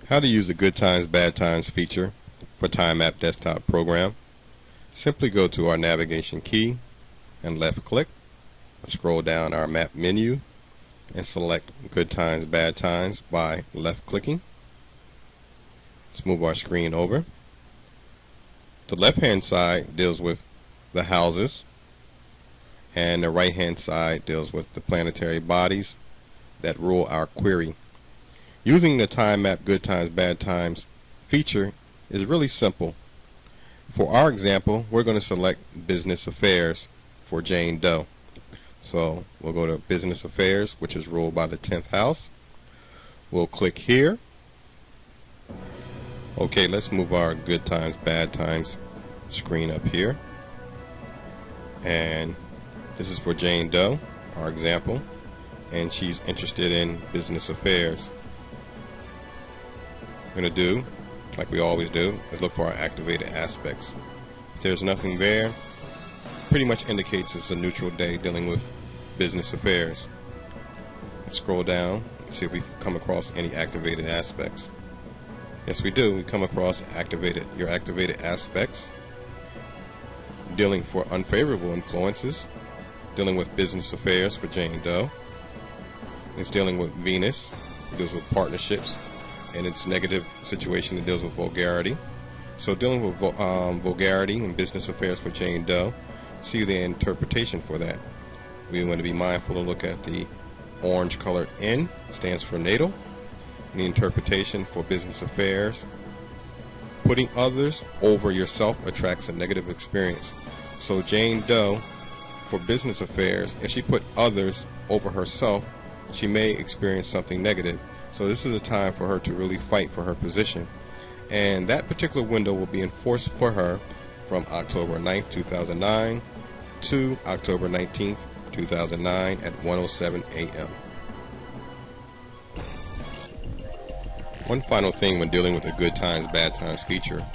How to use the Good Times, Bad Times feature for Time App desktop program. Simply go to our navigation key and left click. Scroll down our map menu and select Good Times, Bad Times by left clicking. Let's move our screen over. The left hand side deals with the houses, and the right hand side deals with the planetary bodies that rule our query. Using the Time Map Good Times, Bad Times feature is really simple. For our example, we're going to select Business Affairs for Jane Doe. So we'll go to Business Affairs, which is ruled by the 10th house. We'll click here. Okay, let's move our Good Times, Bad Times screen up here. And this is for Jane Doe, our example. And she's interested in business affairs. We're going to do, like we always do, is look for our activated aspects. If there's nothing there, pretty much indicates it's a neutral day dealing with business affairs. Let's scroll down and see if we come across any activated aspects. Yes, we do. We come across your activated aspects, dealing for unfavorable influences, dealing with business affairs for Jane Doe. It's dealing with Venus, it deals with partnerships, and its negative situation, it deals with vulgarity. So dealing with vulgarity and business affairs for Jane Doe, see the interpretation for that. We want to be mindful to look at the orange colored N, stands for natal, and the interpretation for business affairs. Putting others over yourself attracts a negative experience. So Jane Doe, for business affairs, if she put others over herself, she may experience something negative. So this is a time for her to really fight for her position. And that particular window will be enforced for her from October 9th, 2009 to October 19th, 2009 at 1:07 a.m. One final thing when dealing with the Good Times, Bad Times feature,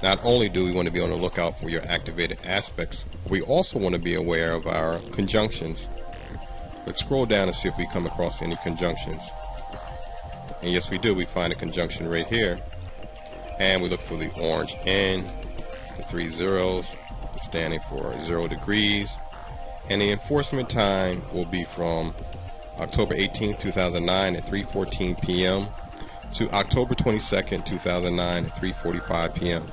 not only do we want to be on the lookout for your activated aspects, we also want to be aware of our conjunctions. Let's scroll down and see if we come across any conjunctions. And yes, we do. We find a conjunction right here. And we look for the orange N, the 3 zeros, standing for 0 degrees. And the enforcement time will be from October 18, 2009 at 3:14 p.m. to October 22nd, 2009 at 3:45 p.m.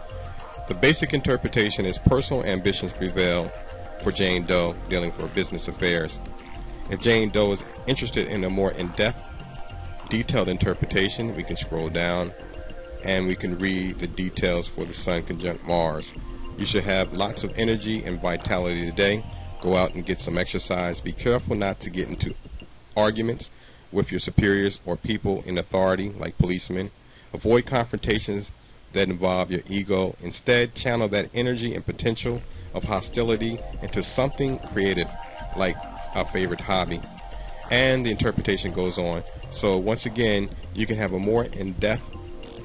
The basic interpretation is personal ambitions prevail for Jane Doe dealing for business affairs. If Jane Doe is interested in a more in-depth, detailed interpretation, we can scroll down and we can read the details for the Sun conjunct Mars. You should have lots of energy and vitality today. Go out and get some exercise. Be careful not to get into arguments with your superiors or people in authority like policemen. Avoid confrontations that involve your ego. Instead, channel that energy and potential of hostility into something creative like our favorite hobby. And the interpretation goes on. So once again, you can have a more in-depth,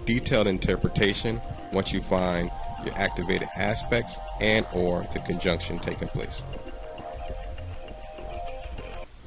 detailed interpretation once you find your activated aspects and or the conjunction taking place.